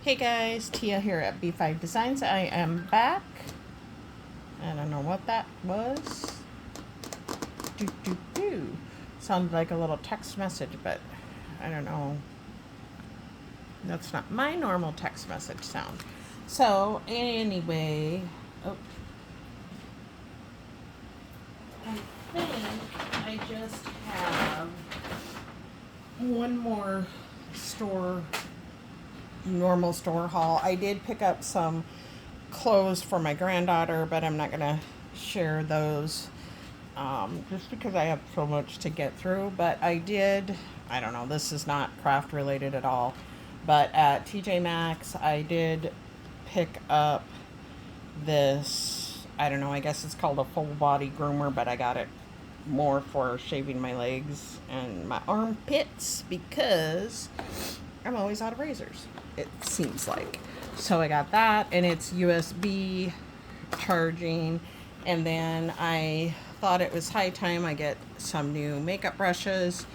Hey guys, Tia here at B5 Designs. I am back. I don't know what that was. Sounded like a little text message, but I don't know. That's not my normal text message sound. So anyway, I think I just have one more normal store haul. I did pick up some clothes for my granddaughter, but I'm not gonna share those just because I have so much to get through. But I don't know, this is not craft related at all, but at TJ Maxx I did pick up this, I don't know, I guess it's called a full body groomer, but I got it more for shaving my legs and my armpits because I'm always out of razors, it seems like. So I got that, and it's USB charging. And then I thought it was high time I get some new makeup brushes,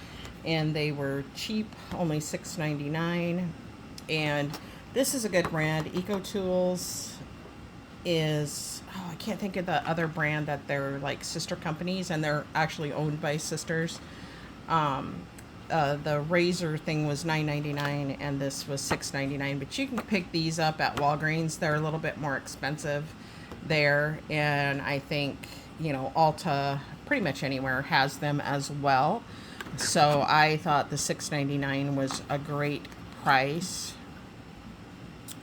and they were cheap, only $6.99. And this is a good brand. EcoTools is, I can't think of the other brand that they're like sister companies, and they're actually owned by sisters. The razor thing was $9.99 and this was $6.99, but you can pick these up at Walgreens. They're a little bit more expensive there, and I think, you know, Ulta, pretty much anywhere, has them as well. So I thought the $6.99 was a great price,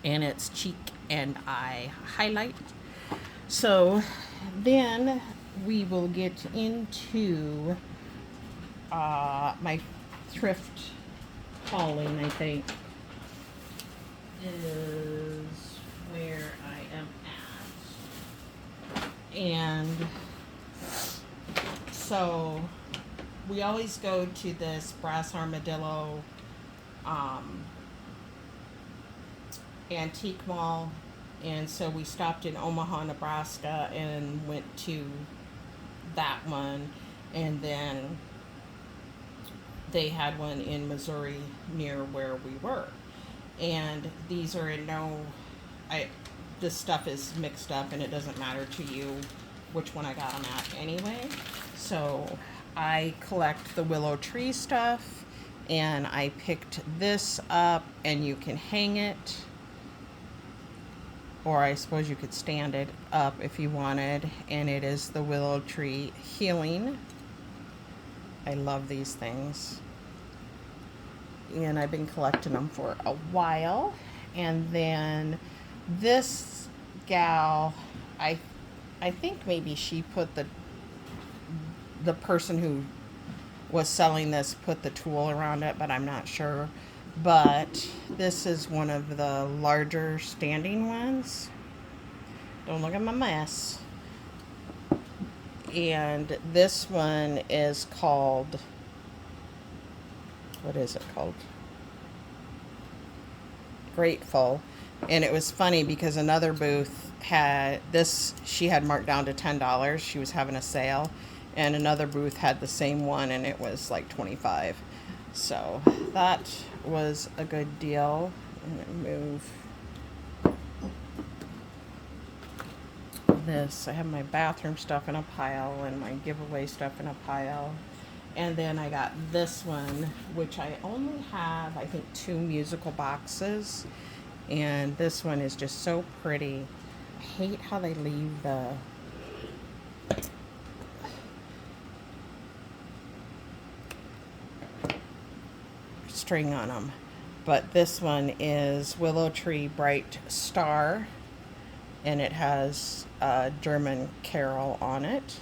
and it's cheek and eye highlight. So then we will get into my thrift hauling, I think, is where I am at. And so we always go to this Brass Armadillo antique mall, and so we stopped in Omaha, Nebraska, and went to that one, and then they had one in Missouri near where we were. And these are in this stuff is mixed up, and it doesn't matter to you which one I got them at anyway. So I collect the willow tree stuff, and I picked this up, and you can hang it, or I suppose you could stand it up if you wanted, and it is the willow tree healing. I love these things, and I've been collecting them for a while. And then this gal, I think maybe she put the person who was selling this put the tool around it, but I'm not sure. But this is one of the larger standing ones. Don't look at my mess. And this one is called, what is it called? Grateful. And it was funny because another booth had this, she had marked down to $10. She was having a sale. And another booth had the same one, and it was like $25. So that was a good deal. I'm gonna move this. I have my bathroom stuff in a pile and my giveaway stuff in a pile. And then I got this one, which I only have, I think, 2 musical boxes. And this one is just so pretty. I hate how they leave the string on them. But this one is Willow Tree Bright Star, and it has a German carol on it,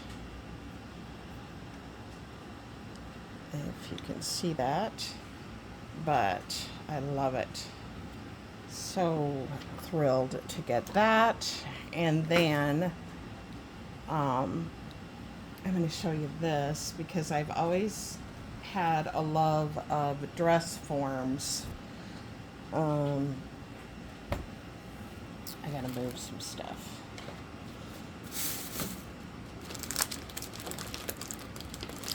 if you can see that. But I love it. So thrilled to get that. And then I'm going to show you this because I've always had a love of dress forms. I gotta move some stuff.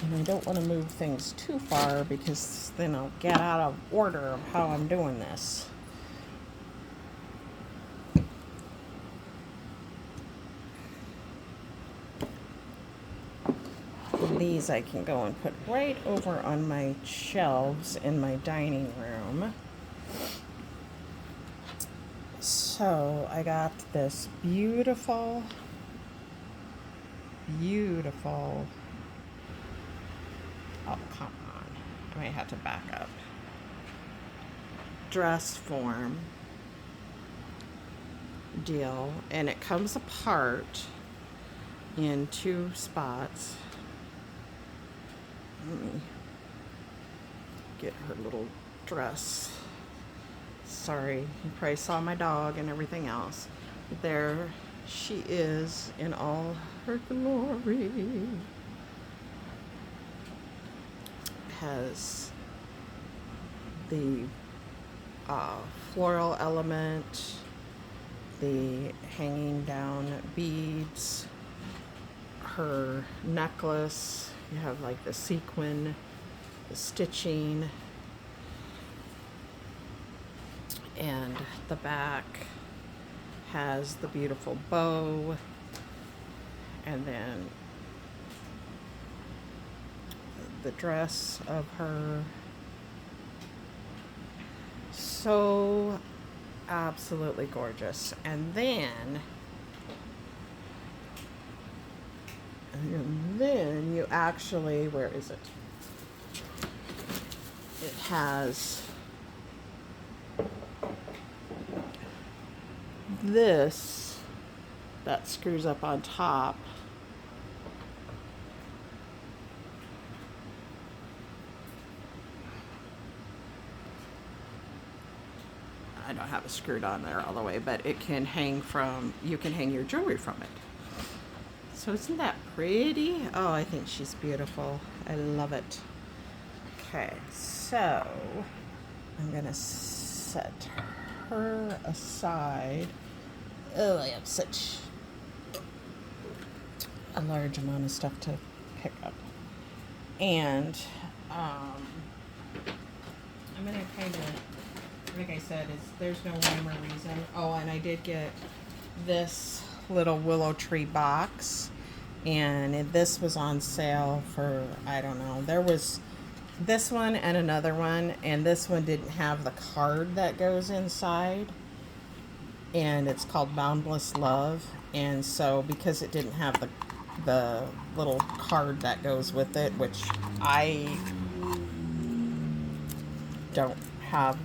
And I don't want to move things too far because then I'll get out of order of how I'm doing this. these I can go and put right over on my shelves in my dining room. So I got this beautiful, beautiful, oh, come on, I might have to back up, dress form deal, and it comes apart in 2 spots. Let me get her little dress. Sorry, you probably saw my dog and everything else. There she is in all her glory. Has the floral element, the hanging down beads, her necklace. You have like the sequin, the stitching, and the back has the beautiful bow, and then the dress of her. So absolutely gorgeous. And then you actually, where is it? It has this that screws up on top. I don't have it screwed on there all the way, but it can hang from, you can hang your jewelry from it. So isn't that pretty? Oh, I think she's beautiful. I love it. Okay, so I'm gonna set her aside. Oh, I have such a large amount of stuff to pick up. And I'm gonna kind of, like I said, there's no rhyme or reason. Oh, and I did get this little willow tree box, and this was on sale for, I don't know, there was this one and another one, and this one didn't have the card that goes inside, and it's called Boundless Love. And so because it didn't have the little card that goes with it, which I don't have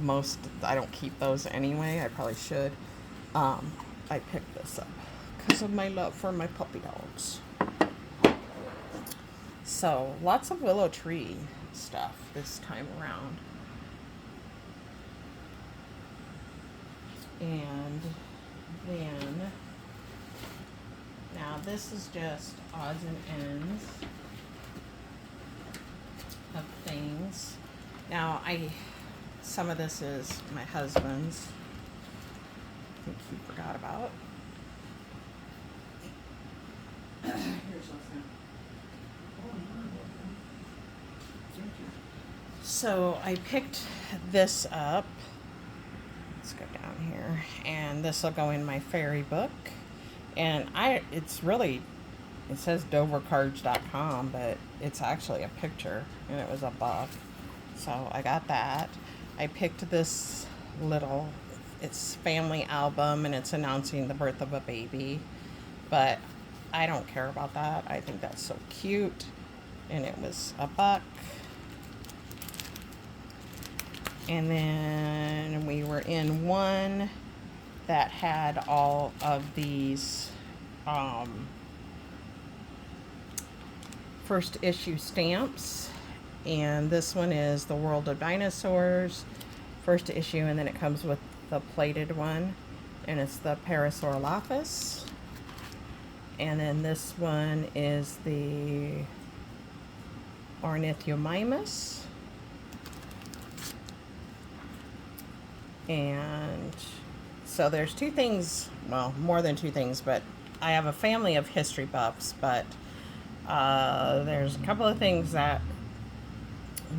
I don't keep those anyway, I probably should, I picked this up because of my love for my puppy dogs. So lots of willow tree stuff this time around. And then, now this is just odds and ends of things. Now some of this is my husband's. I think he forgot about. Here's something. So I picked this up. Let's go down here, and this will go in my fairy book. And it's really, it says dovercards.com, but it's actually a picture, and it was $1. So I got that. I picked this little, it's family album, and it's announcing the birth of a baby, but I don't care about that. I think that's so cute, and it was $1. And then we were in one that had all of these first issue stamps, and this one is The World of Dinosaurs first issue, and then it comes with the plated one, and it's the Parasaurolophus. And then this one is the Ornithomimus. And so there's 2 things, well, more than 2 things, but I have a family of history buffs, but there's a couple of things that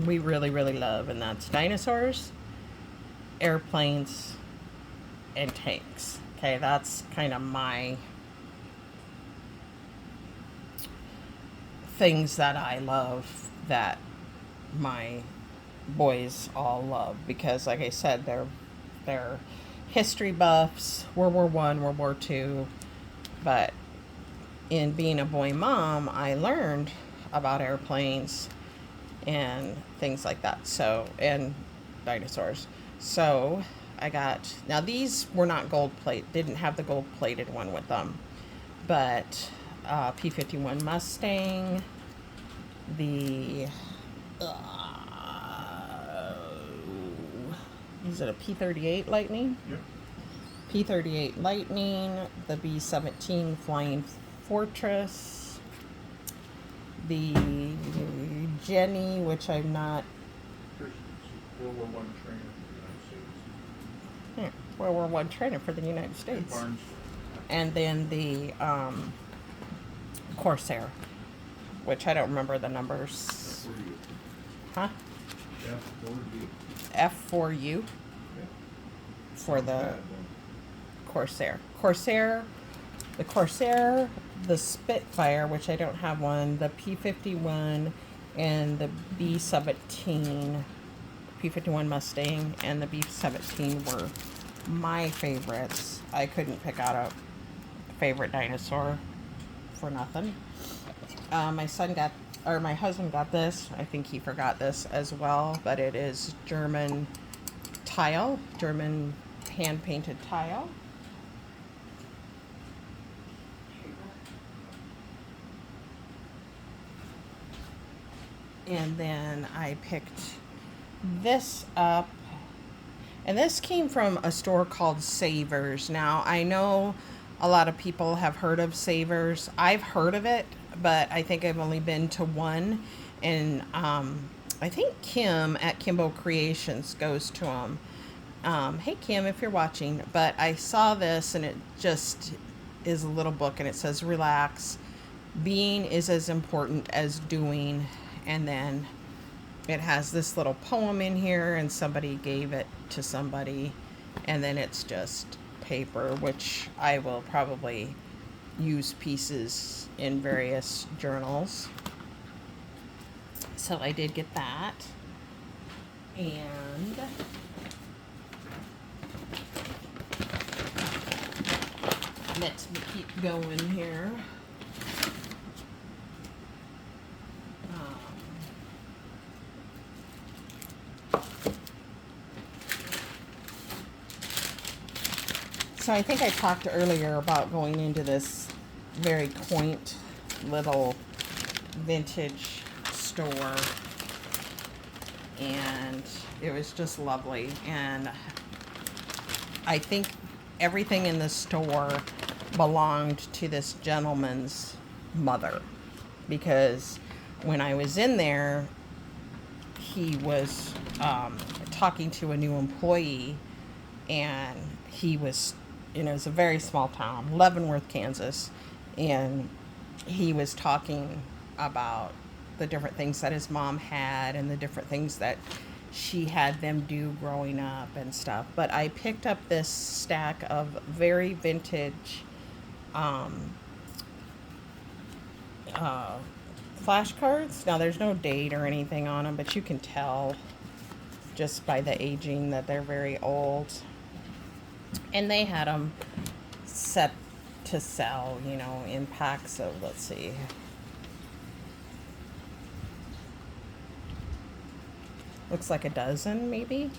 we really, really love, and that's dinosaurs, airplanes, and tanks. Okay, that's kind of my things that I love that my boys all love, because like I said, they're history buffs, World War I, World War II, but in being a boy mom, I learned about airplanes and things like that. So, and dinosaurs. So I got, now these were not gold plate, didn't have the gold plated one with them, but P-51 Mustang, the is it a P-38 Lightning? Yep. P-38 Lightning, the B-17 Flying Fortress, the Jenny, which I'm not. There's World War I trainer for the United States. World War I trainer for the United States. Barnes. And then the Corsair, which I don't remember the numbers. F4U. Huh? F4U. F4U Yeah. for the Bad, Corsair. The Corsair, the Spitfire, which I don't have one, the P-51, and the B-17, P-51 Mustang, and the B-17 were my favorites. I couldn't pick out a favorite dinosaur for nothing. My husband got this. I think he forgot this as well, but it is German tile, German hand-painted tile. And then I picked this up, and this came from a store called Savers. Now, I know a lot of people have heard of Savers. I've heard of it, but I think I've only been to one, and I think Kim at Kimbo Creations goes to them. Hey Kim, if you're watching, but I saw this, and it just is a little book, and it says, relax, being is as important as doing. And then it has this little poem in here, and somebody gave it to somebody, and then it's just paper, which I will probably use pieces in various journals. So I did get that. And let's keep going here. So I think I talked earlier about going into this very quaint little vintage store, and it was just lovely. And I think everything in the store belonged to this gentleman's mother, because when I was in there, he was talking to a new employee, and he was, it's a very small town, Leavenworth, Kansas, and he was talking about the different things that his mom had and the different things that she had them do growing up and stuff. But I picked up this stack of very vintage flashcards. Now, there's no date or anything on them, but you can tell just by the aging that they're very old. And they had them set to sell, in packs of, let's see, looks like a dozen maybe.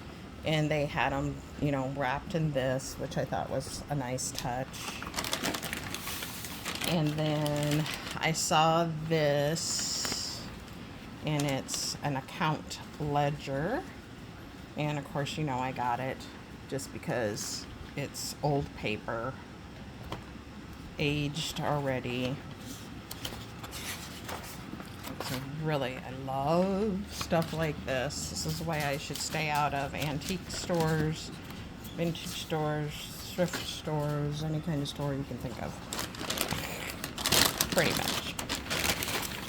And they had them, wrapped in this, which I thought was a nice touch. And then I saw this, and it's an account ledger. And of course, I got it just because it's old paper, aged already. So really, I love stuff like this. This is why I should stay out of antique stores, vintage stores, thrift stores, any kind of store you can think of. Pretty much.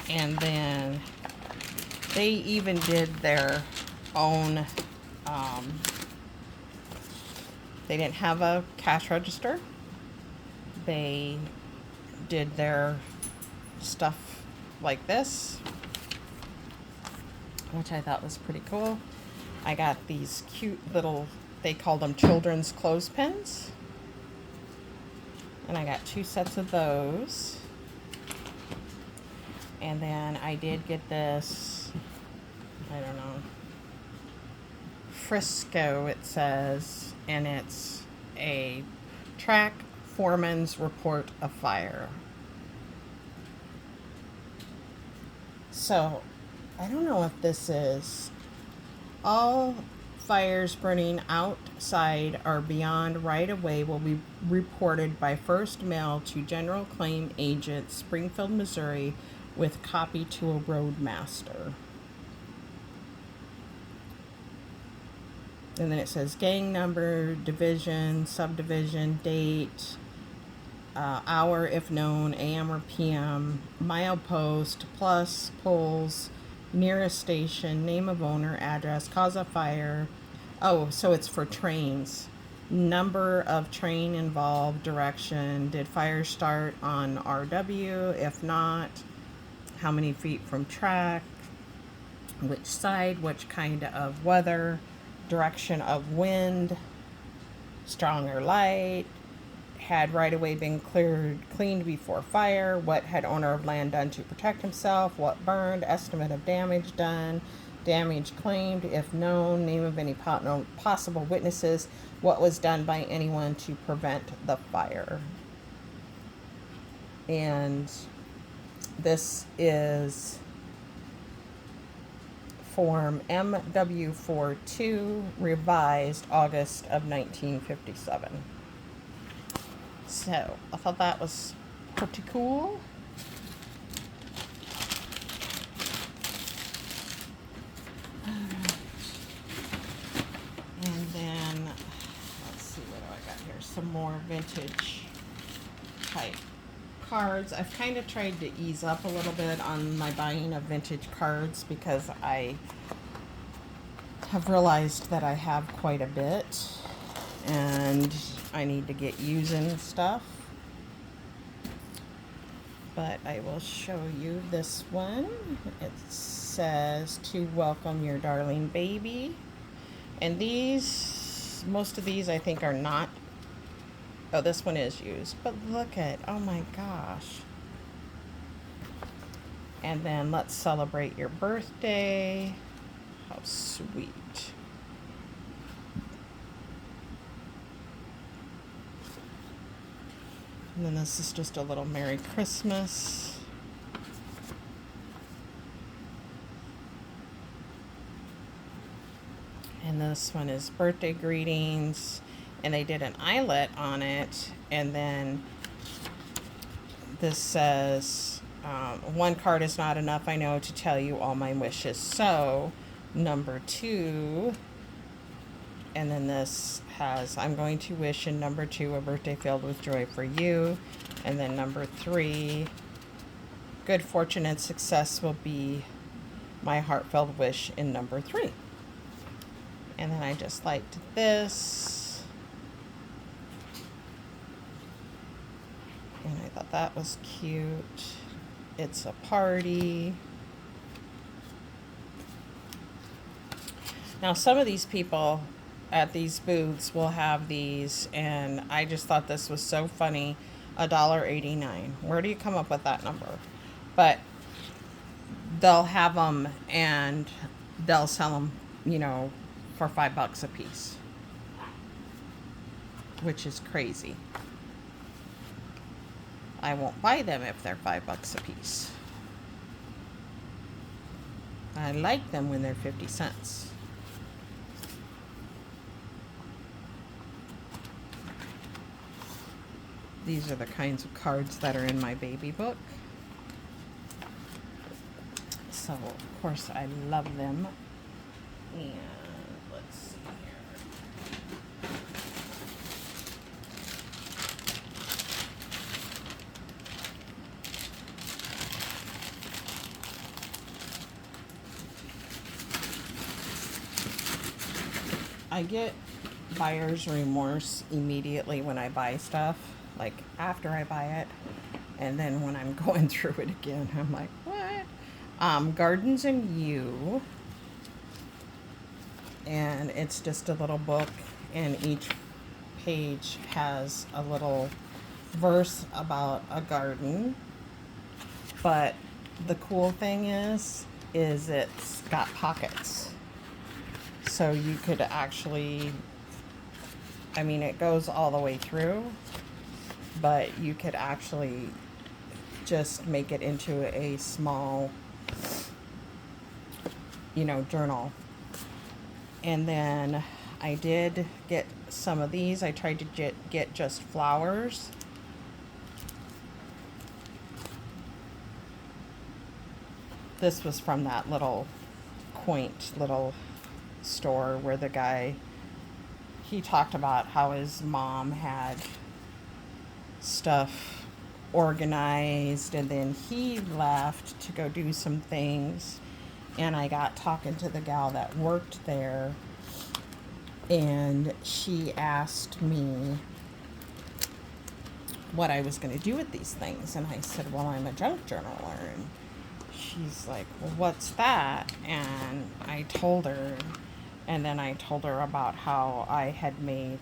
And then they even did their own, they didn't have a cash register. They did their stuff like this, which I thought was pretty cool. I got these cute little, they called them children's clothespins. And I got 2 sets of those. And then I did get this, I don't know, Frisco it says, and it's a track foreman's report of fire. So I don't know if this is all fires burning outside or beyond right of way will be reported by first mail to General Claim Agent, Springfield, Missouri, with copy to a roadmaster. And then it says gang number, division, subdivision, date, hour if known, AM or PM, milepost, plus, poles, nearest station, name of owner, address, cause of fire. Oh, so it's for trains. Number of train involved, direction. Did fire start on RW? If not, how many feet from track? Which side? Which kind of weather? Direction of wind? Strong or light? Had right of way been cleaned before fire? What had owner of land done to protect himself? What burned? Estimate of damage done? Damage claimed, if known, name of any possible witnesses, what was done by anyone to prevent the fire. And this is Form MW42, revised August of 1957. So, I thought that was pretty cool. And then, let's see, what do I got here? Some more vintage type cards. I've kind of tried to ease up a little bit on my buying of vintage cards because I have realized that I have quite a bit and I need to get using stuff. But I will show you this one. It says, to welcome your darling baby. And these, most of these I think are not. Oh, this one is used. But look at, oh my gosh. And then let's celebrate your birthday. How sweet. And then this is just a little Merry Christmas. And this one is birthday greetings. And they did an eyelet on it. And then this says, one card is not enough, I know, to tell you all my wishes. So, number 2. And then this has, I'm going to wish in number 2 a birthday filled with joy for you. And then number 3, good fortune and success will be my heartfelt wish in number 3. And then I just liked this. And I thought that was cute. It's a party. Now some of these people at these booths will have these, and I just thought this was so funny. $1.89. Where do you come up with that number? But they'll have them and they'll sell them, you know, for $5 a piece, which is crazy. I won't buy them if they're $5 a piece. I like them when they're 50 cents. These are the kinds of cards that are in my baby book. So, of course, I love them. And let's see here. I get buyer's remorse immediately when I buy stuff. Like after I buy it, and then when I'm going through it again, I'm like, what? Gardens and You. And it's just a little book, and each page has a little verse about a garden. But the cool thing is it's got pockets. So you could actually, I mean, it goes all the way through, but you could actually just make it into a small, journal. And then I did get some of these. I tried to get just flowers. This was from that little quaint little store where the guy, he talked about how his mom had stuff organized, and then he left to go do some things, and I got talking to the gal that worked there, and she asked me what I was going to do with these things, and I said, well, I'm a junk journaler. And she's like, well, what's that? And I told her, and then I told her about how I had made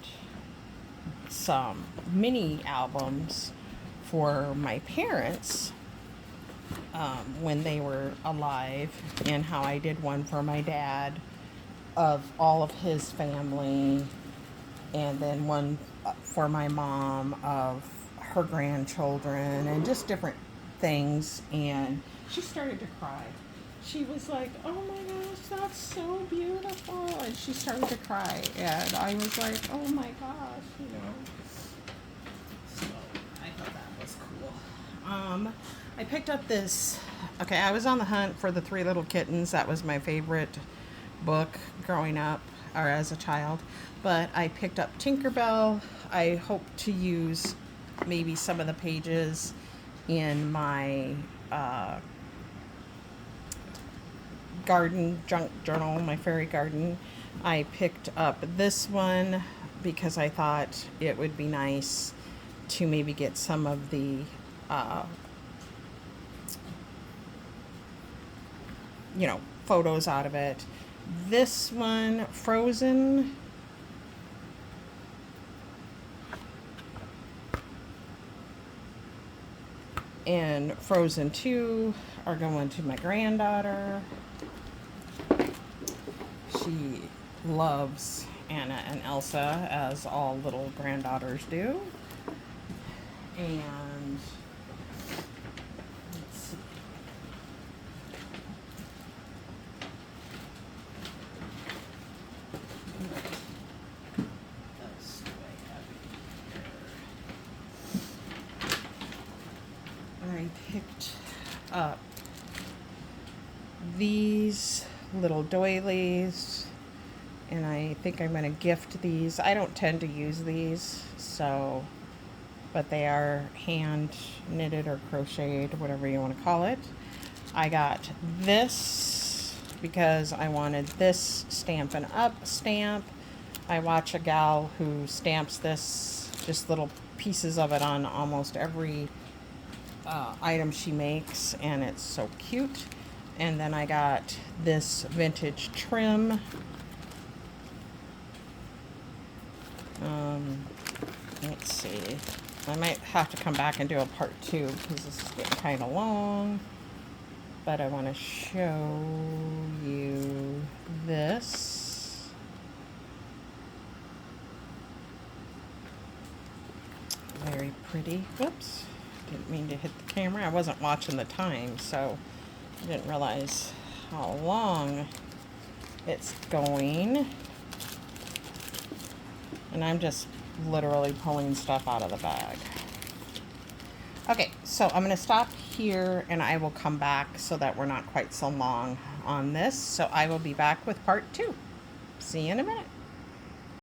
some mini albums for my parents when they were alive, and how I did one for my dad of all of his family, and then one for my mom of her grandchildren, and just different things. And she started to cry. She was like, oh my gosh, that's so beautiful. And she started to cry. And I was like, oh my gosh, So I thought that was cool. I picked up this. Okay, I was on the hunt for The Three Little Kittens. That was my favorite book growing up, or as a child. But I picked up Tinkerbell. I hope to use maybe some of the pages in my garden junk journal, my fairy garden. I picked up this one because I thought it would be nice to maybe get some of the photos out of it. This one, Frozen. And Frozen 2 are going to my granddaughter. She loves Anna and Elsa, as all little granddaughters do. And let's see. That's what I have here. I picked up these little doilies, and I think I'm going to gift these. I don't tend to use these, but they are hand knitted or crocheted, whatever you want to call it. I got this because I wanted this Stampin' Up stamp. I watch a gal who stamps this, just little pieces of it on almost every item she makes, and it's so cute. And then I got this vintage trim. Let's see. I might have to come back and do a part 2 because this is getting kind of long. But I want to show you this. Very pretty. Whoops. Didn't mean to hit the camera. I wasn't watching the time, so I didn't realize how long it's going. And I'm just literally pulling stuff out of the bag. Okay, so I'm going to stop here, and I will come back so that we're not quite so long on this. So I will be back with part 2. See you in a minute.